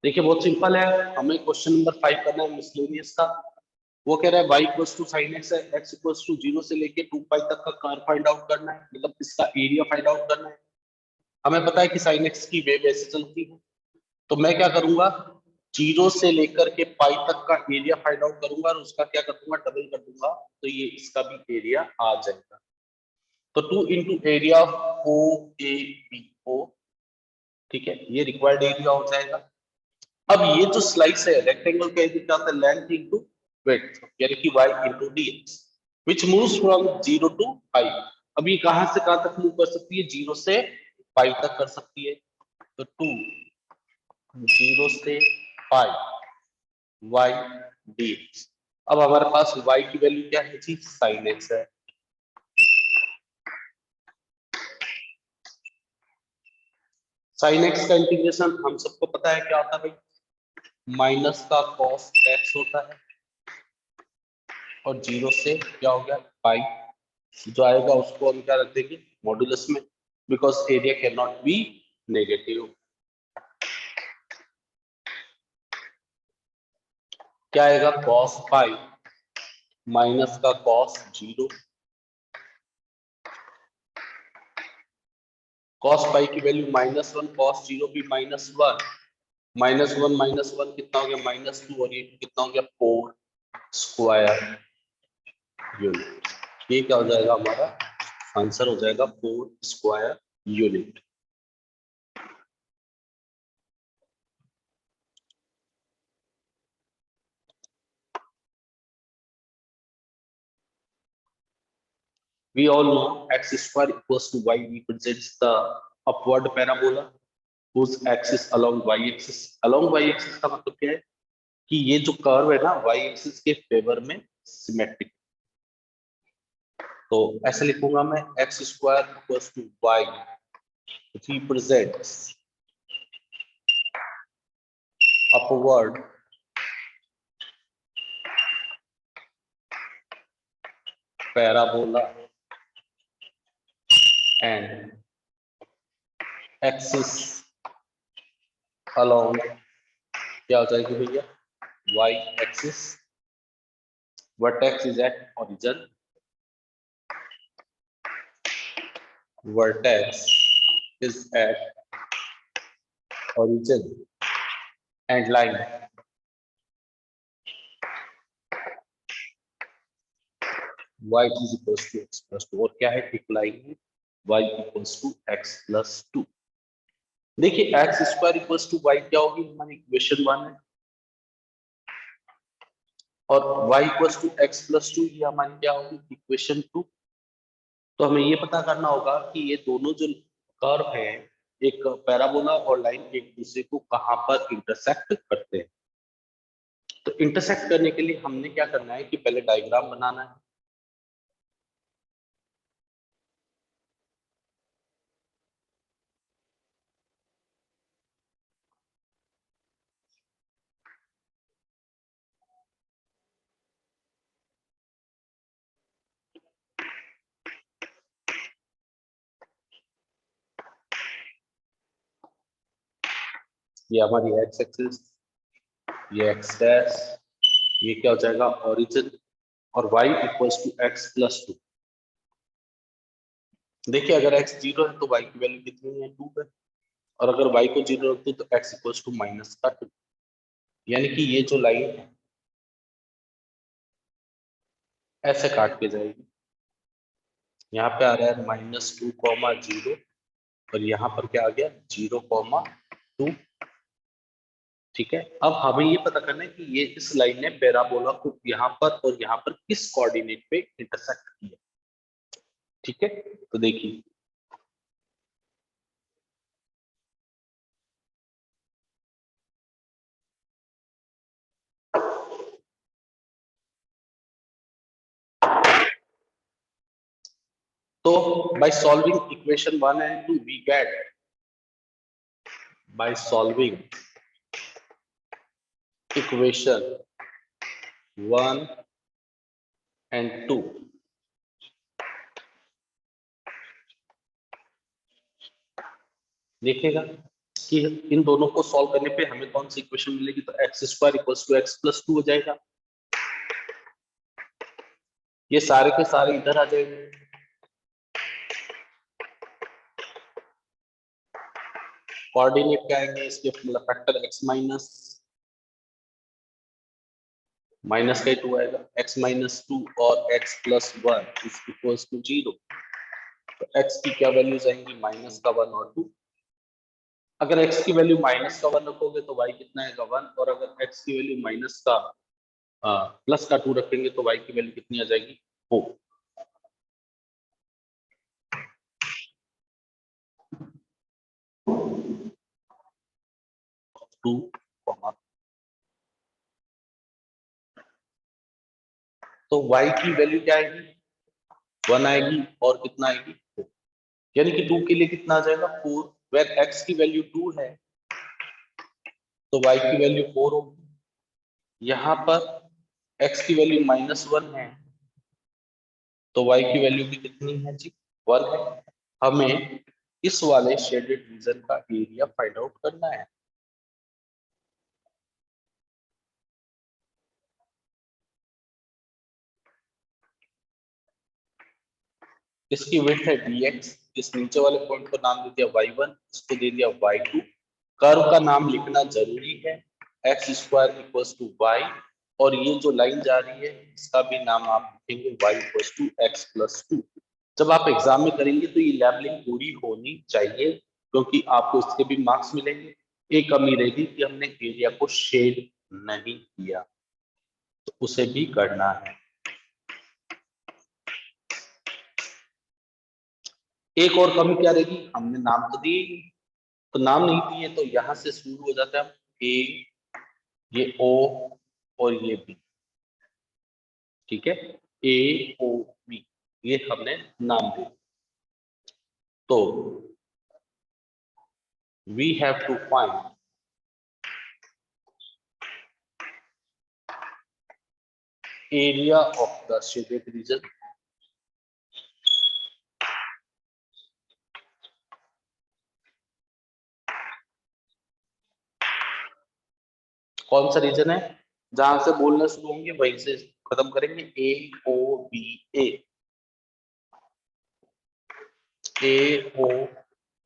देखिए बहुत सिंपल है, हमें क्वेश्चन नंबर 5 करना है मिसलेनियस का। वो कह रहा है y equals to sine x है, x इक्वल्स टू 0 से लेके 2 पाई तक का कर्व फाइंड आउट करना है, मतलब इसका एरिया फाइंड आउट करना है। हमें पता है कि साइन एक्स की वेव ऐसे चलती है, तो मैं क्या करूंगा, 0 से लेकर के पाई तक का एरिया फाइंड आउट करूंगा और उसका क्या कर दूंगा, डबल कर दूंगा, तो ये इसका भी एरिया आ जाएगा। तो 2 into area of O A B O, ठीक है, ये रिक्वायर्ड एरिया हो जाएगा। अब ये जो स्लाइस है रेक्टेंगल का एरिया क्या होता है, लेंथ इनटू विड्थ, यानी कि y into dx which moves from 0 to pi. अब ये कहां से कहां तक मूव कर सकती है, 0 से पाई तक कर सकती है। तो 2 0 से पाई y dx। अब हमारे पास y की वैल्यू क्या है जी, sin x है। sin x का इंटीग्रेशन हम सबको पता है क्या होता है भाई, माइनस का cos x होता है और 0 से क्या हो गया पाई, जो आएगा उसको हम क्या रख देंगे मॉड्यूलस में, because area can not be negative. क्या आएगा, cos पाई माइनस का cos 0। cos पाई की वैल्यू -1, cos 0 भी -1, -1 कितना हो गया -2, और ये कितना हो गया 4 स्क्वायर यूनिट। ये क्या हो जाएगा, हमारा आंसर हो जाएगा 4 square unit. We all know x square equals to y represents the upward parabola whose axis along y axis। along y axis का मतलब क्या है कि ये जो कर्व है ना y axis के फेवर में सिमेट्रिक। तो ऐसे लिखूंगा मैं, x square equals to y represents upward parabola and axis along क्या हो जाएगी भैया, y axis, vertex is at origin, vertex is at origin and line y is equals to x plus 2, और क्या है एक लाइन है y equals to x plus 2। देखिए x square equals to y क्या होगी, हमारी इक्वेशन 1 है, और y equals to x plus 2 ये हमारी क्या होगी, इक्वेशन 2। तो हमें ये पता करना होगा कि ये दोनों जो कर्व है, एक पैराबोला और लाइन एक दूसरे को कहां पर इंटरसेक्ट करते हैं। तो इंटरसेक्ट करने के लिए हमने क्या करना है कि पहले डायग्राम बनाना है। ये हमारी एक्स एक्सिस, ये एक्स डैश, ये क्या हो जाएगा ओरिजिन, और y equals to x plus 2। देखिए अगर x 0 है तो y की वैल्यू कितनी है, 2 है, और अगर y को 0 रखते तो x इक्वल्स टू -2, यानी कि ये जो लाइन है ऐसे काट के जाएगी। यहाँ पे आ रहा है -2, 0, और यहाँ पर क्या आ गया 0, 2। ठीक है, अब हमें ये पता करना है कि ये इस लाइन ने पैराबोला को यहाँ पर और यहाँ पर किस कोऑर्डिनेट पे इंटरसेक्ट किया। ठीक है, तो देखिए तो by solving equation 1 and 2 we get, by solving equation 1 and 2 देखिएगा कि इन दोनों को सॉल्व करने पे हमें कौन सी इक्वेशन मिलेगी, तो x square equals to x plus 2 हो जाएगा। ये सारे के सारे इधर आ जाएंगे, कोऑर्डिनेट क्या आएंगे इसके, मतलब फैक्टर एक्स माइनस का 2 आएगा, x माइनस 2 और x plus 1 is equals to 0। तो x की क्या वैल्यूज आएंगी, माइनस का 1 और 2। अगर x की वैल्यू माइनस का 1 रखोगे तो y कितना आएगा 1, और अगर x की वैल्यू माइनस का प्लस का 2 रखेंगे तो y की वैल्यू कितनी आ जाएगी 4। तो y की वैल्यू क्या आएगी 1 आएगी, और कितना आएगी 4, यानी कि 2 के लिए कितना आ जाएगा 4। वेर x की वैल्यू 2 है तो y की वैल्यू 4 होगी। यहाँ पर x की वैल्यू -1 है तो y की वैल्यू भी कितनी है जी 1 है। हमें इस वाले शेडेड रीजन का एरिया फाइंड आउट करना है। इसकी विड्थ है dx, इस नीचे वाले पॉइंट को नाम दे दिया y1, इसको दे दिया y2। कर्व का नाम लिखना जरूरी है, x square equals to y, और ये जो लाइन जा रही है इसका भी नाम आप लिखेंगे y equals to x plus 2। जब आप एग्जाम में करेंगे तो ये लैबलिंग पूरी होनी चाहिए, क्योंकि आपको इसके भी मार्क्स मिलेंगे। एक कमी रहेगी कि हमने एरिया को शेड नहीं किया, तो उसे भी करना है। एक और कमी क्या रहेगी, हमने नाम तो दिए ही, तो नाम नहीं दिए तो यहां से शुरू हो जाता है ए, ये ओ और ये बी, ठीक है, ए ओ बी, ये हमने नाम दिए। तो we have to find area of the shaded region. कौन सा रीजन है, जहां से बोलना शुरू होंगे वहीं से खत्म करेंगे, ए ओ बी, ए ए ओ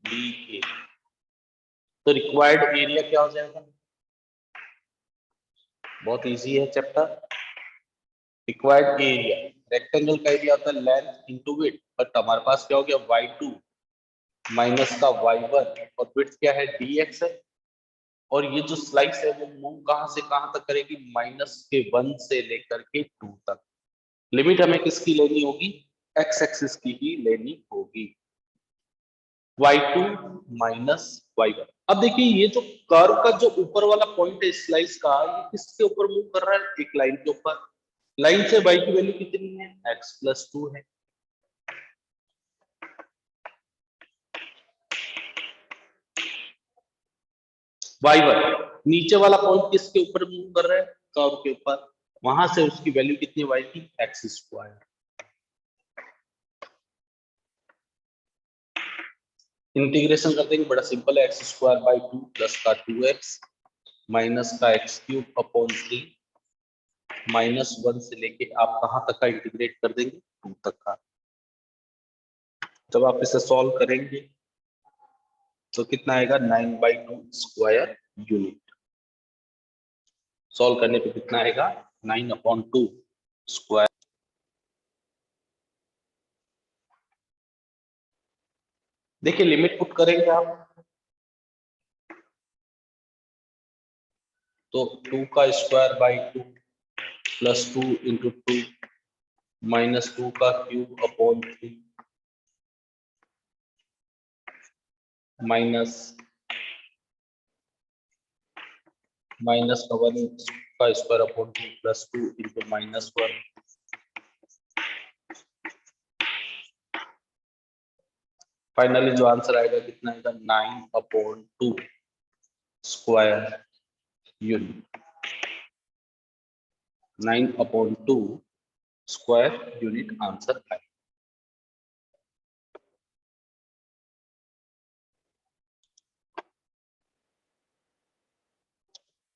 बी ए। तो रिक्वायर्ड एरिया क्या हो जाएगा, बहुत इजी है चैप्टर। रिक्वायर्ड एरिया, रेक्टेंगल का एरिया होता है लेंथ इनटू विड्थ, बट हमारे पास क्या हो गया y2 माइनस का y1, और विड्थ क्या है dx है, और ये जो स्लाइस है वो मूव कहां से कहां तक करेगी, -1 से लेकर के 2 तक। लिमिट हमें किसकी लेनी होगी, x एक्सिस की ही लेनी होगी, y2 माइनस y1। अब देखिए ये जो कर्व का जो ऊपर वाला पॉइंट है स्लाइस का, ये किसके ऊपर मूव कर रहा है, एक लाइन के ऊपर। लाइन से y की वैल्यू कितनी है, x प्लस 2 है। y1 नीचे वाला पॉइंट किसके ऊपर मूव कर रहा है, कर्व के ऊपर, वहां से उसकी वैल्यू कितनी y की, एक्स स्क्वायर। इंटीग्रेशन कर देंगे, बड़ा सिंपल है, एक्स स्क्वायर बाई 2 प्लस का 2x माइनस का एक्स क्यूब अपॉन 3, -1 से लेके आप कहां तक का इंटीग्रेट कर देंगे, 2 तक का। जब आप इसे सॉल्व करेंगे तो कितना आएगा, 9/2 स्क्वायर यूनिट। सॉल्व करने पे कितना आएगा, 9/2 स्क्वायर। देखिए लिमिट पुट करेंगे आप तो 2 का स्क्वायर बाई 2 प्लस 2 इंटू 2 -2 का क्यूब अपॉन 3 माइनस का 1 का square upon 2 plus 2 into -1। Finally जो आंसर आएगा कितना आएगा, 9/2 square unit. 9/2 square unit answer है।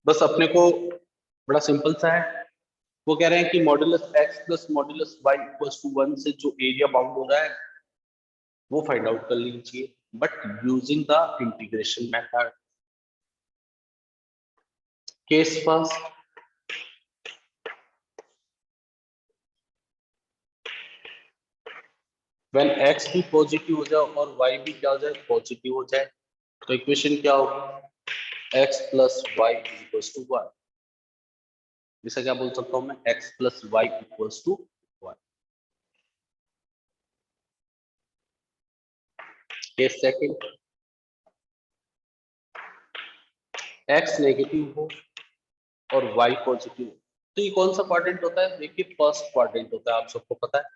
बस अपने को बड़ा सिंपल सा है, वो कह रहे हैं कि modulus x plus modulus y equals to 1 से जो एरिया बाउंड हो रहा है वो फाइंड आउट कर लीजिए, but using the integration method. Case first, when x भी पॉजिटिव हो जाए और वाई भी क्या हो जाए, पॉजिटिव हो जाए, तो इक्वेशन क्या होगी, x plus y equals to 1। इसे क्या बोल सकता हूं मैं, x plus y equals to 1। Case second, x negative हो और वाई पॉजिटिव हो, तो ये कौन सा क्वाड्रेंट होता है, देखिए फर्स्ट क्वाड्रेंट होता है, आप सबको पता है।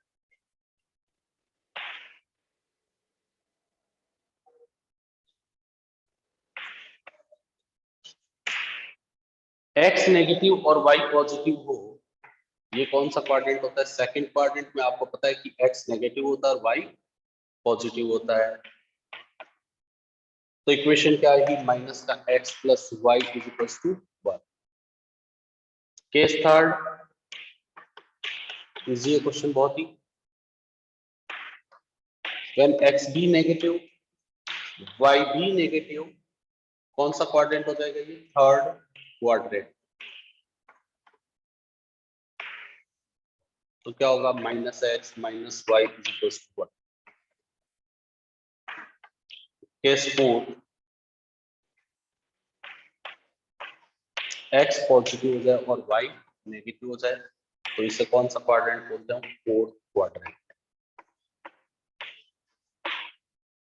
एक्स नेगेटिव और वाई पॉजिटिव हो, ये कौन सा क्वाड्रेंट होता है, सेकंड क्वाड्रेंट में। आपको पता है कि एक्स नेगेटिव होता है और वाई पॉजिटिव होता है, तो इक्वेशन क्या आएगी, माइनस का X plus Y is equals to 1। Case third, easy है क्वेश्चन बहुत ही, when X be negative Y भी नेगेटिव, कौन सा क्वाड्रेंट हो जाएगा, ये थर्ड क्वाड्रेंट। तो क्या होगा, minus x minus y is equals to 1। Case four, x positive हो जाए और वाई नेगेटिव हो जाए, तो इसे कौन सा क्वाड्रेंट बोलते हैं, फोर्थ क्वाड्रेंट।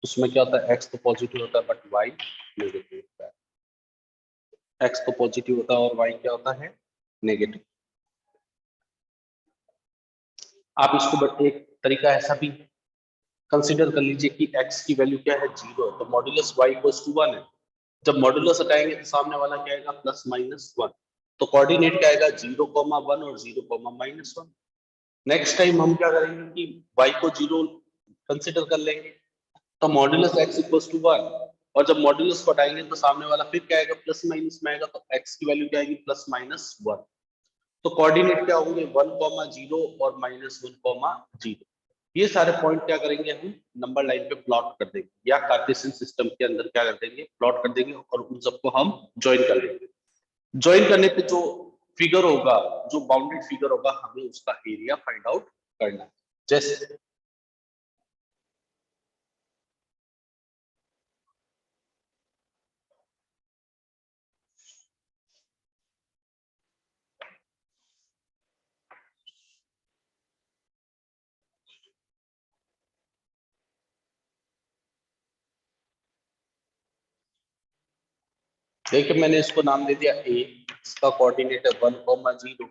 उसमें क्या होता है, एक्स तो पॉजिटिव होता है बट वाई नेगेटिव होता है, एक्स तो पॉजिटिव होता है और वाई क्या होता है, नेगेटिव। आप इसको बट एक तरीका ऐसा भी कंसीडर कर लीजिए कि x की वैल्यू क्या है, 0 है, तो मॉड्यूलस y इक्वल्स टू 1 है। जब मॉड्यूलस हटाएंगे तो सामने वाला क्या आएगा, प्लस माइनस 1। तो कोऑर्डिनेट क्या आएगा, 0,1 और 0,-1। नेक्स्ट टाइम हम क्या करेंगे कि y को 0 कंसीडर कर लेंगे, तो मॉड्यूलस x इक्वल्स टू 1, और जब मॉड्यूलस को हटाएंगे तो सामने वाला फिर क्या आएगा, प्लस माइनस में आएगा, तो x की वैल्यू क्या आएगी, प्लस-1। तो कोऑर्डिनेट क्या होंगे, 1,0 और -1,0। ये सारे पॉइंट क्या करेंगे, हम नंबर लाइन पे प्लॉट कर देंगे या कार्टेशियन सिस्टम के अंदर क्या कर देंगे, प्लॉट कर देंगे, और उन सबको हम ज्वाइन कर लेंगे। ज्वाइन करने पे जो फिगर होगा, जो बाउंडेड फिगर होगा, हमें उसका एरिया फाइंड आउट करना है। जैसे देखिए, मैंने इसको नाम दे दिया ए, इसका कोऑर्डिनेट है 1,0,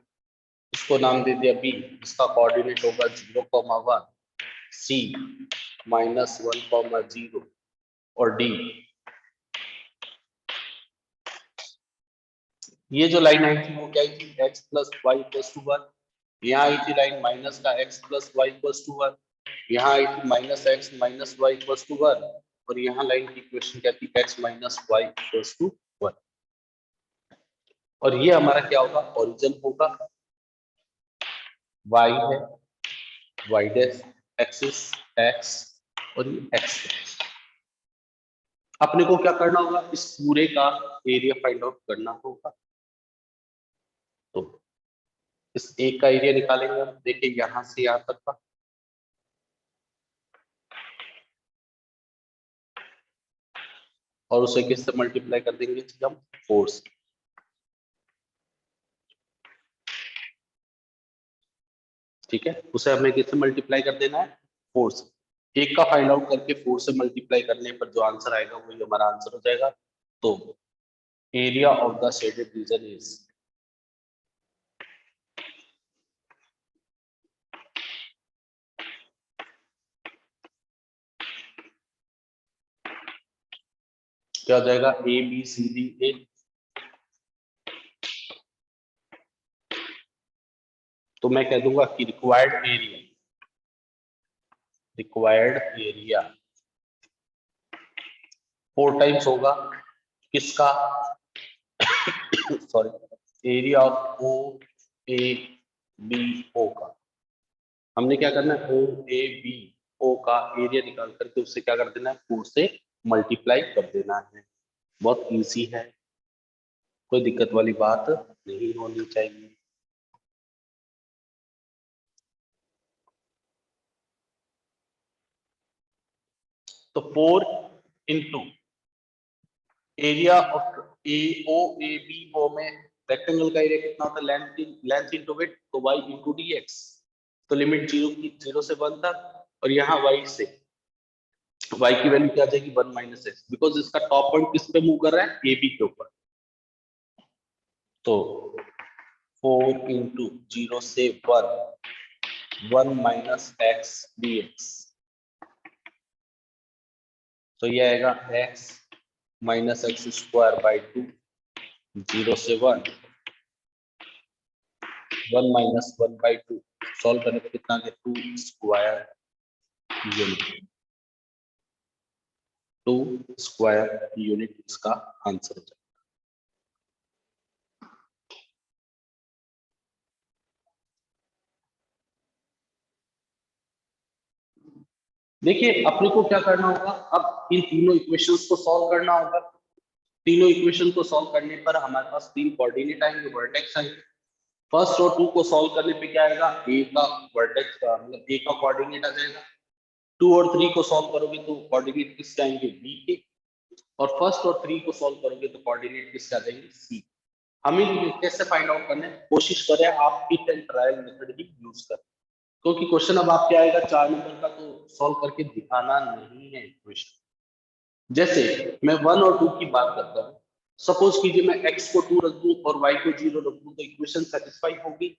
इसको नाम दे दिया बी, इसका कोऑर्डिनेट होगा 0,1, सी -1,0, और डी, ये जो लाइन आई थी वो क्या आई थी, x plus y plus two 1। यहाँ आई थी लाइन माइनस का x plus y plus two 1। यहाँ आई थी minus x minus y plus two 1। और यहाँ लाइन की इक्वेशन क्या थी, x minus y plus two 1। और ये हमारा क्या होगा, ओरिजिन होगा, y है, y डैश एक्सिस x, और ये x। अपने को क्या करना होगा, इस पूरे का एरिया फाइंड आउट करना होगा। तो इस एक का एरिया निकालेंगे हम, देखिए यहां से यहां तक का, और उसे किससे मल्टीप्लाई कर देंगे, हम 4 से। ठीक है, उसे हमें किससे मल्टीप्लाई कर देना है, 4 से। एक का फाइंड आउट करके 4 से मल्टीप्लाई करने पर जो आंसर आएगा वही हमारा आंसर हो जाएगा। तो area of the shaded reason is, क्या हो जाएगा, A B C D A. तो मैं कह दूंगा कि रिक्वायर्ड एरिया 4 टाइम्स होगा किसका, sorry, area of O A B O का हमने क्या करना है, ओ ए बी ओ का एरिया निकाल करके उससे क्या कर देना है, 4 से मल्टीप्लाई कर देना है। बहुत इजी है, कोई दिक्कत वाली बात नहीं होनी चाहिए। तो 4 into area of A O A B O में रेक्टेंगल का एरिया कितना होता है, लेंथ इंटू विड्थ, तो y इंटू डी एक्स। तो लिमिट 0 से 1 तक, और यहाँ y से y की वैल्यू क्या आ जाएगी, 1 माइनस एक्स, बिकॉज इसका टॉप पॉइंट किस पे मूव कर रहा है, ए बी के ऊपर। तो 4 इंटू 0 से 1 माइनस एक्स डी एक्स, तो ये आएगा x minus x square by 2, 0 से 1 माइनस 1 बाई 2, सॉल्व करने पर कितना आ गया, 2 स्क्वायर यूनिट, 2 स्क्वायर यूनिट इसका आंसर हो जाएगा। देखिए अपने को क्या करना होगा, अब इन तीनों इक्वेशंस को सॉल्व करना होगा। तीनों इक्वेशन को सॉल्व करने पर हमारे पास 3 कोऑर्डिनेट आएंगे, वर्टेक्स आएंगे। फर्स्ट और 2 को सॉल्व करने पे क्या आएगा, ए का वर्टेक्स मतलब ए का कोऑर्डिनेट आ जाएगा। 2 और 3 को सॉल्व करोगे तो कोऑर्डिनेट किसके आएंगे, बी के, और फर्स्ट और 3 को सॉल्व करोगे तो कोऑर्डिनेट किसके आ जाएंगे, सी। हमें कैसे फाइंड आउट करना है, कोशिश करें आप hit and trial method he use करें, क्योंकि क्वेश्चन अब आपके आएगा 4 नंबर का, तो सॉल्व करके दिखाना नहीं है क्वेश्चन। जैसे मैं 1 और 2 की बात करता हूँ, सपोज कीजिए मैं x को 2 रख दूं और y को 0 रख दूं, तो इक्वेशन सेटिस्फाई होगी।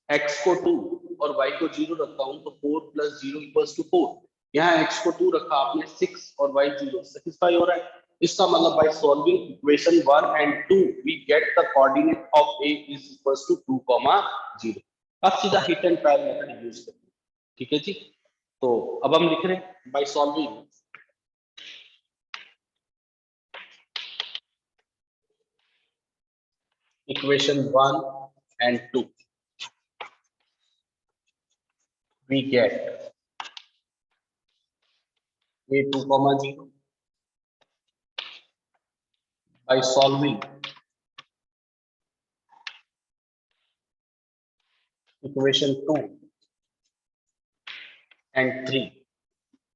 x को 2 और y को 0 रखता हूं तो 4 प्लस 0 इक्वल्स टू 4। यहाँ x को 2 रखा आपने, 6 और y 0, सेटिस्फाई हो रहा है। इसका मतलब by solving equation 1 and 2 we get the coordinate of a is equals to 2, 0। अब सीधा hit and trial method use करें, ठीक है जी। तो अब हम लिख रहे हैं by solving equation 1 and 2, we get a2, 0 by solving equation 2 and 3।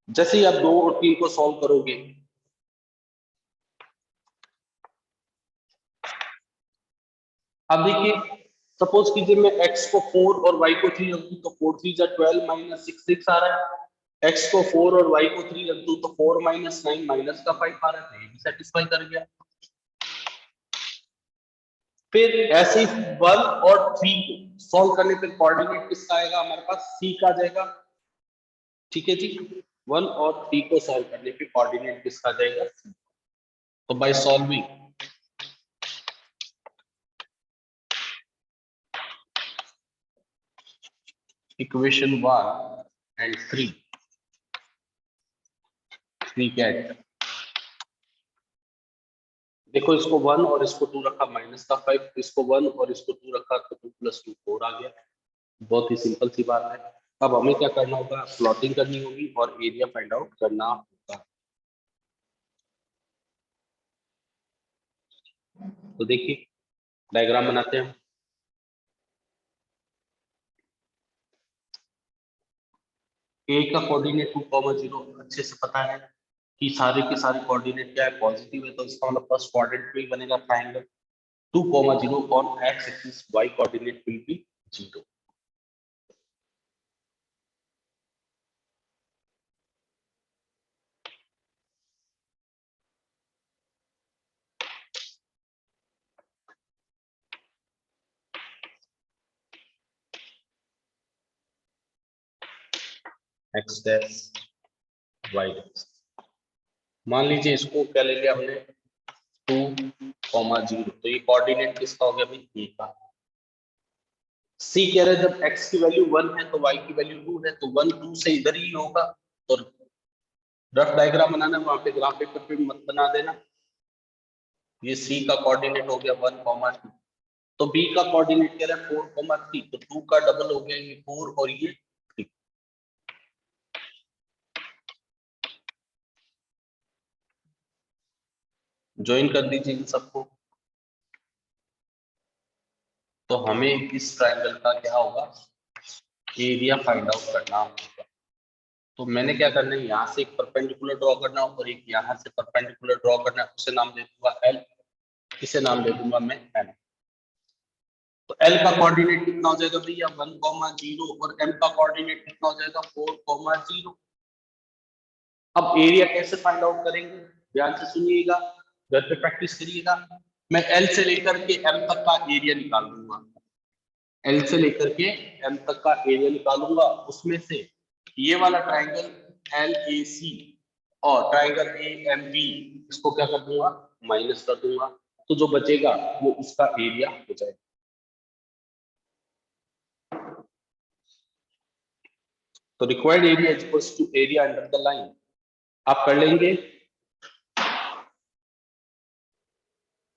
जैसे ही आप 2 और 3 को सॉल्व करोगे, अब देखिए सपोज कीजिए मैं x को 4 और y को 3 रख दूं तो 4 3 जा 12 माइनस 6 6 आ रहा है। x को 4 और y को 3 रख दूं तो 4 माइनस 9 माइनस का 5 आ रहा है, ये भी सेटिस्फाई कर गया। फिर ऐसे ही 1 और 3 को सॉल्व करने पे कोऑर्डिनेट किसका आएगा, हमारे पास c का आ जाएगा, ठीक है जी। 1 और 3 को सॉल्व करने पे कोऑर्डिनेट किसका आ जाएगा, c। तो by solving equation 1 and 3 we get, देखो इसको 1 और इसको 2 रखा, माइनस का 5, इसको 1 और इसको 2 रखा तो 2 प्लस 2 4 आ गया। बहुत ही सिंपल सी बात है। अब हमें क्या करना होगा, प्लॉटिंग करनी होगी और एरिया फाइंड आउट करना होगा। तो देखिए डायग्राम बनाते हैं। ए का कोऑर्डिनेट 2, 0 अच्छे से पता है कि सारे के सारे कोऑर्डिनेट क्या है, पॉजिटिव है, तो इसका मतलब फर्स्ट क्वाड्रेंट में ही बनेगा triangle. 2, 0 on x axis, y coordinate will be 0। x dash y dash, मान लीजिए इसको क्या ले लिया हमने 2, 0, तो ये कोऑर्डिनेट किसका हो गया भाई, ए का। सी कह रहे हैं जब x की वैल्यू 1 है तो y की वैल्यू 2 है, तो 1 2 से इधर ही होगा। तो रफ डायग्राम बनाना, वहां पे ग्राफ पेपर पे मत बना देना, ये सी का कोऑर्डिनेट हो गया 1,2, तो बी का कोऑर्डिनेट कह रहा है 4,3, तो 2 का डबल हो गया ये 4 और ये 3। ज्वाइन कर दीजिए इन सबको। तो हमें इस ट्रायंगल का क्या होगा, एरिया फाइंड आउट करना होगा। तो मैंने क्या करना है, यहाँ से एक परपेंडिकुलर ड्रॉ करना है और एक यहाँ से परपेंडिकुलर ड्रॉ करना है, उसे नाम दे दूंगा एल, इसे नाम दे दूंगा मैं एम। तो एल का कोऑर्डिनेट कितना हो जाएगा भैया 1,0 और एम का कोऑर्डिनेट कितना हो जाएगा 4,0। अब एरिया कैसे फाइंड आउट करेंगे, ध्यान से सुनिएगा, घर पे प्रैक्टिस करिएगा। मैं एल से लेकर के एम तक का एरिया निकाल दूंगा, एल से लेकर के एम तक का एरिया निकालूंगा। उसमें से ये वाला ट्राइंगल एल ए सी और ट्राइंगल ए एम बी, इसको क्या कर दूंगा, माइनस कर दूंगा। तो जो बचेगा वो उसका एरिया हो जाएगा। तो required area equals to area under the line, आप कर लेंगे।